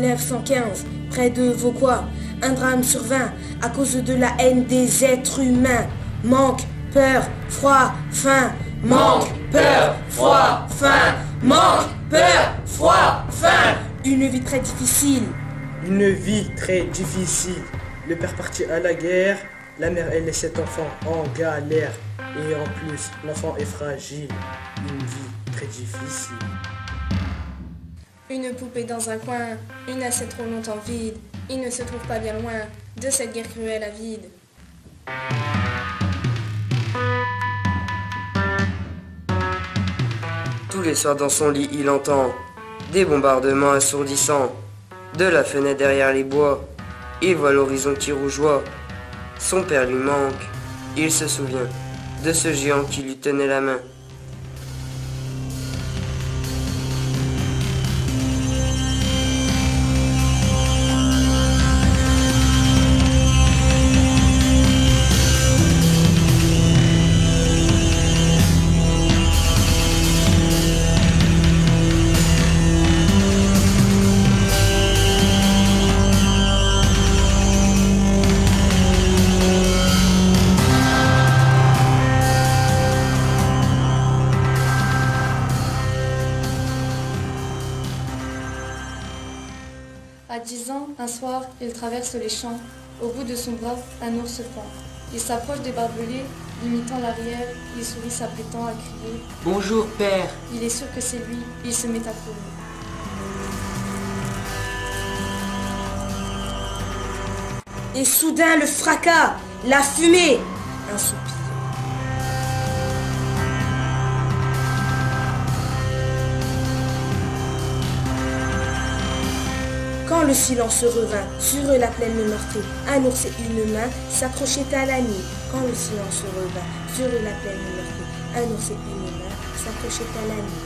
1915, près de Vauquois, un drame survint à cause de la haine des êtres humains. Manque, peur, froid, faim. Manque, peur, froid, faim. Manque, peur, froid, faim. Une vie très difficile. Une vie très difficile. Le père partit à la guerre, la mère elle laisse cet enfant en galère. Et en plus, l'enfant est fragile. Une vie très difficile. Une poupée dans un coin, une assiette trop longtemps vide. Il ne se trouve pas bien loin de cette guerre cruelle à vide. Tous les soirs dans son lit, il entend des bombardements assourdissants. De la fenêtre derrière les bois, il voit l'horizon qui rougeoie. Son père lui manque, il se souvient de ce géant qui lui tenait la main. À 10 ans, un soir, il traverse les champs. Au bout de son bras, un ours pend. Il s'approche des barbelés, imitant l'arrière. Il sourit s'apprêtant à crier. « Bonjour, père !» Il est sûr que c'est lui. Il se met à courir. Et soudain le fracas, la fumée, un soupir. Quand le silence revint sur la plaine meurtrie, un ours et une main s'accrochaient à la nuit. Quand le silence revint sur la plaine meurtrie, un ours et une main s'accrochaient à la nuit.